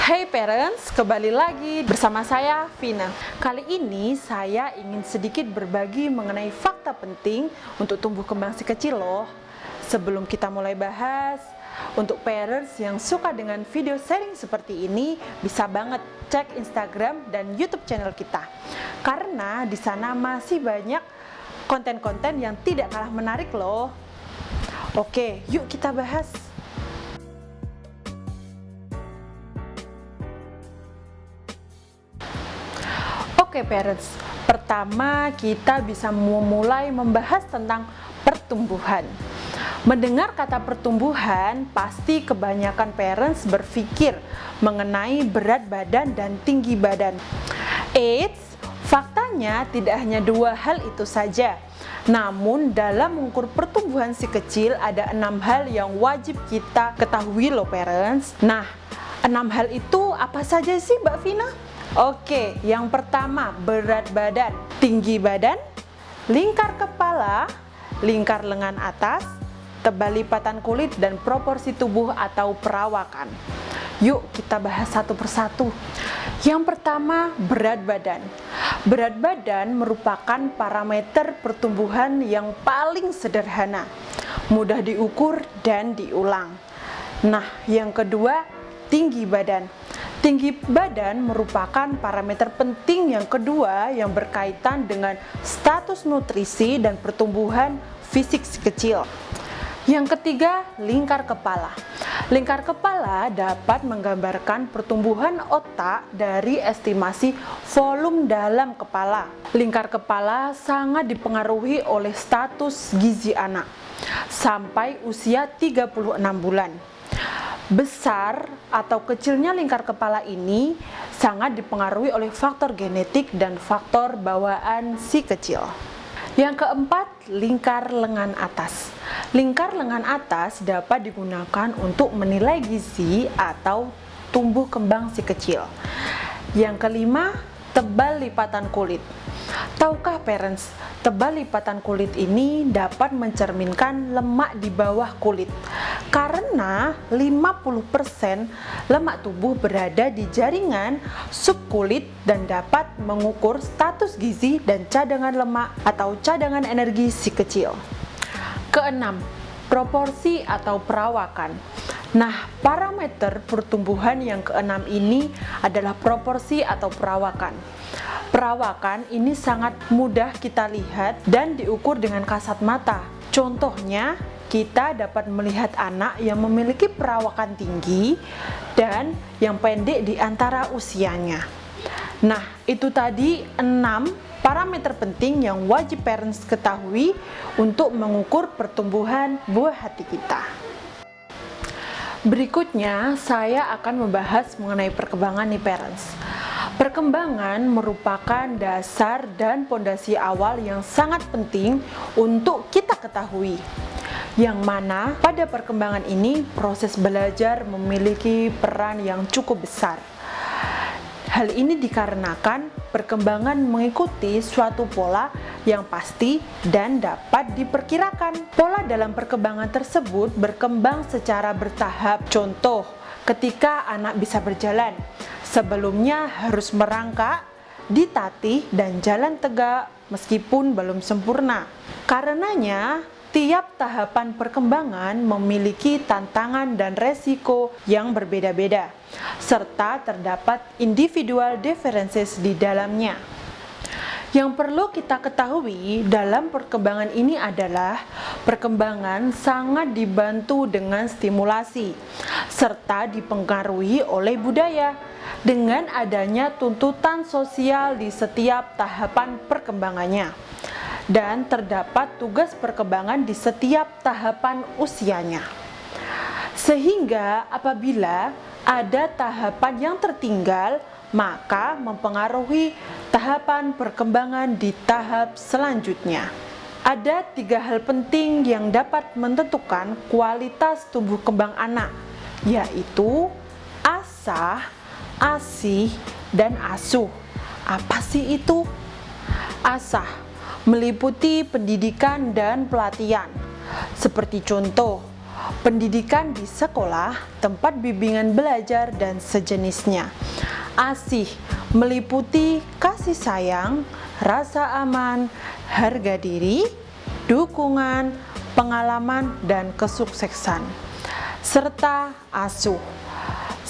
Hai parents, kembali lagi bersama saya Vina. Kali ini saya ingin sedikit berbagi mengenai fakta penting untuk tumbuh kembang si kecil loh. Sebelum kita mulai bahas, untuk parents yang suka dengan video sharing seperti ini, bisa banget cek Instagram dan YouTube channel kita. Karena di sana masih banyak konten-konten yang tidak kalah menarik loh. Oke, yuk kita bahas. Oke parents, pertama kita bisa memulai membahas tentang pertumbuhan. Mendengar kata pertumbuhan, pasti kebanyakan parents berpikir mengenai berat badan dan tinggi badan. Eits, faktanya tidak hanya dua hal itu saja. Namun dalam mengukur pertumbuhan si kecil ada 6 hal yang wajib kita ketahui loh parents. Nah, 6 hal itu apa saja sih Mbak Vina? Oke, yang pertama berat badan, tinggi badan, lingkar kepala, lingkar lengan atas, tebal lipatan kulit, dan proporsi tubuh atau perawakan. Yuk kita bahas satu persatu. Yang pertama, berat badan. Berat badan merupakan parameter pertumbuhan yang paling sederhana, mudah diukur dan diulang. Nah, yang kedua, tinggi badan. Tinggi badan merupakan parameter penting yang kedua yang berkaitan dengan status nutrisi dan pertumbuhan fisik si kecil. Yang ketiga, lingkar kepala. Lingkar kepala dapat menggambarkan pertumbuhan otak dari estimasi volume dalam kepala. Lingkar kepala sangat dipengaruhi oleh status gizi anak sampai usia 36 bulan. Besar atau kecilnya lingkar kepala ini sangat dipengaruhi oleh faktor genetik dan faktor bawaan si kecil. Yang keempat, lingkar lengan atas. Lingkar lengan atas dapat digunakan untuk menilai gizi atau tumbuh kembang si kecil. Yang kelima, tebal lipatan kulit. Tahukah parents, tebal lipatan kulit ini dapat mencerminkan lemak di bawah kulit. Karena 50% lemak tubuh berada di jaringan subkulit dan dapat mengukur status gizi dan cadangan lemak atau cadangan energi si kecil. Keenam, proporsi atau perawakan. Nah, parameter pertumbuhan yang keenam ini adalah proporsi atau perawakan. Perawakan ini sangat mudah kita lihat dan diukur dengan kasat mata. Contohnya, kita dapat melihat anak yang memiliki perawakan tinggi dan yang pendek di antara usianya. Nah, itu tadi 6 parameter penting yang wajib parents ketahui untuk mengukur pertumbuhan buah hati kita. Berikutnya, saya akan membahas mengenai perkembangan nih parents. Perkembangan merupakan dasar dan pondasi awal yang sangat penting untuk kita ketahui. Yang mana pada perkembangan ini proses belajar memiliki peran yang cukup besar. Hal ini dikarenakan perkembangan mengikuti suatu pola yang pasti dan dapat diperkirakan. Pola dalam perkembangan tersebut berkembang secara bertahap. Contoh, ketika anak bisa berjalan, sebelumnya harus merangkak, ditatih, dan jalan tegak meskipun belum sempurna. Karenanya, tiap tahapan perkembangan memiliki tantangan dan resiko yang berbeda-beda, serta terdapat individual differences di dalamnya. Yang perlu kita ketahui dalam perkembangan ini adalah perkembangan sangat dibantu dengan stimulasi, serta dipengaruhi oleh budaya, dengan adanya tuntutan sosial di setiap tahapan perkembangannya. Dan terdapat tugas perkembangan di setiap tahapan usianya. Sehingga apabila ada tahapan yang tertinggal, maka mempengaruhi tahapan perkembangan di tahap selanjutnya. Ada 3 hal penting yang dapat menentukan kualitas tumbuh kembang anak, yaitu asah, asih, dan asuh. Apa sih itu? Asah meliputi pendidikan dan pelatihan. Seperti contoh, pendidikan di sekolah, tempat bimbingan belajar, dan sejenisnya. ASIH meliputi kasih sayang, rasa aman, harga diri, dukungan, pengalaman, dan kesuksesan, serta asuh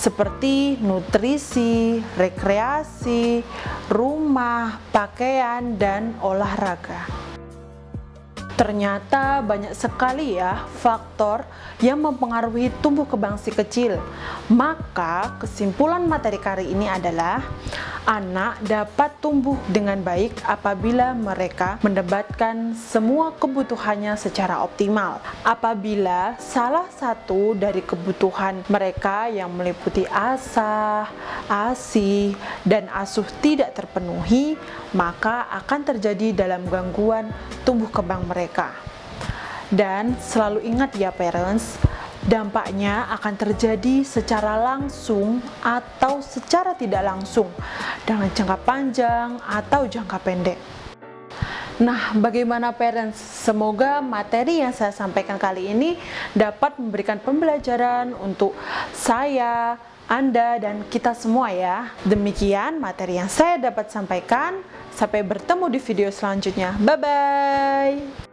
seperti nutrisi, rekreasi, rumah, pakaian, dan olahraga. Ternyata banyak sekali ya faktor yang mempengaruhi tumbuh kembang si kecil. Maka kesimpulan materi kali ini adalah anak dapat tumbuh dengan baik apabila mereka mendapatkan semua kebutuhannya secara optimal. Apabila salah satu dari kebutuhan mereka yang meliputi asah, ASI, dan asuh tidak terpenuhi, maka akan terjadi dalam gangguan tumbuh kembang mereka. Dan selalu ingat ya parents, dampaknya akan terjadi secara langsung atau secara tidak langsung, dalam jangka panjang atau jangka pendek. Nah, bagaimana parents? Semoga materi yang saya sampaikan kali ini dapat memberikan pembelajaran untuk saya, Anda, dan kita semua ya. Demikian materi yang saya dapat sampaikan. Sampai bertemu di video selanjutnya. Bye-bye!